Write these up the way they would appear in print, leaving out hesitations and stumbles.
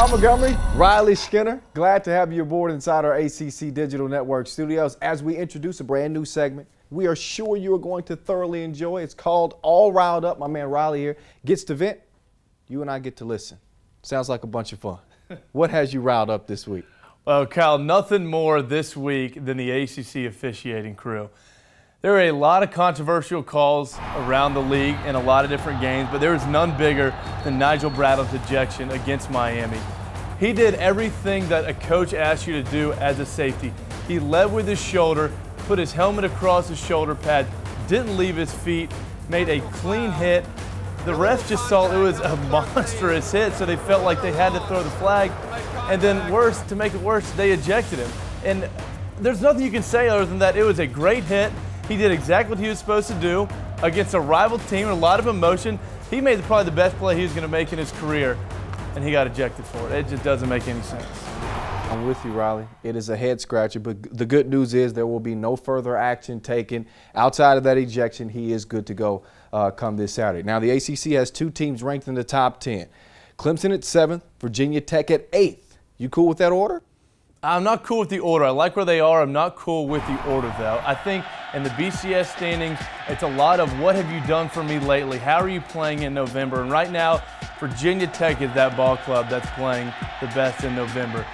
Kyle Montgomery, Riley Skinner, glad to have you aboard inside our ACC Digital Network studios as we introduce a brand new segment we are sure you are going to thoroughly enjoy. It's called All Riled Up. My man Riley here gets to vent. You and I get to listen. Sounds like a bunch of fun. What has you riled up this week? Well, Kyle, nothing more this week than the ACC officiating crew. There are a lot of controversial calls around the league in a lot of different games, but there is none bigger than Nigel Bradley's ejection against Miami. He did everything that a coach asks you to do as a safety. He led with his shoulder, put his helmet across his shoulder pad, didn't leave his feet, made a clean hit. The refs just saw it was a monstrous hit, so they felt like they had to throw the flag. And then worse, to make it worse, they ejected him. And there's nothing you can say other than that it was a great hit. He did exactly what he was supposed to do against a rival team, a lot of emotion. He made probably the best play he was going to make in his career, and he got ejected for it. It just doesn't make any sense. I'm with you, Riley. It is a head scratcher, but the good news is there will be no further action taken. Outside of that ejection, he is good to go come this Saturday. Now, the ACC has two teams ranked in the top 10. Clemson at 7th, Virginia Tech at 8th. You cool with that order? I'm not cool with the order. I like where they are. I'm not cool with the order, though. I think in the BCS standings, it's a lot of what have you done for me lately? How are you playing in November? And right now, Virginia Tech is that ball club that's playing the best in November.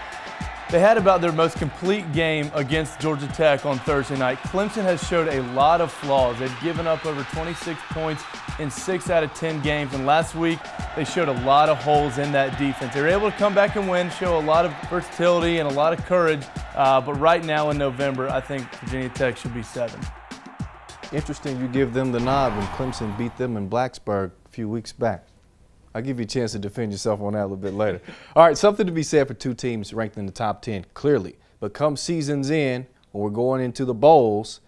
They had about their most complete game against Georgia Tech on Thursday night. Clemson has showed a lot of flaws. They've given up over 26 points in 6 out of 10 games, and last week they showed a lot of holes in that defense. They were able to come back and win, show a lot of versatility and a lot of courage, but right now in November, I think Virginia Tech should be 7. Interesting you give them the nod when Clemson beat them in Blacksburg a few weeks back. I'll give you a chance to defend yourself on that a little bit later. All right, something to be said for two teams ranked in the top 10, clearly. But come season's end, when we're going into the bowls,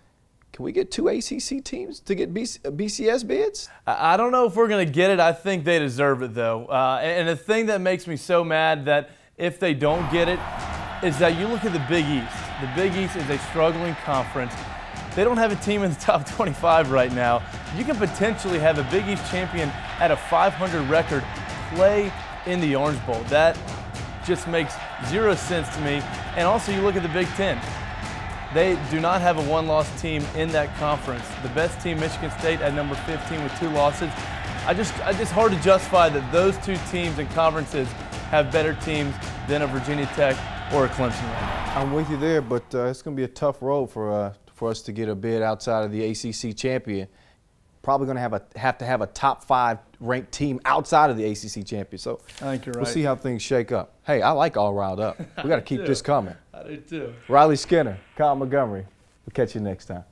can we get two ACC teams to get BCS bids? I don't know if we're going to get it. I think they deserve it, though. And the thing that makes me so mad that if they don't get it is that you look at the Big East. The Big East is a struggling conference. They don't have a team in the top 25 right now. You can potentially have a Big East champion at a 500 record play in the Orange Bowl. That just makes zero sense to me. And also you look at the Big Ten. They do not have a one-loss team in that conference. The best team, Michigan State, at number 15 with 2 losses. It's hard to justify that those two teams and conferences have better teams than a Virginia Tech or a Clemson right now. I'm with you there, but it's going to be a tough road for us to get a bid outside of the ACC champion. Probably going to have to have a top 5 ranked team outside of the ACC champion. So I think you're right. We'll see how things shake up. Hey, I like All Riled Up. We got to keep this coming. I do too. Riley Skinner, Kyle Montgomery. We'll catch you next time.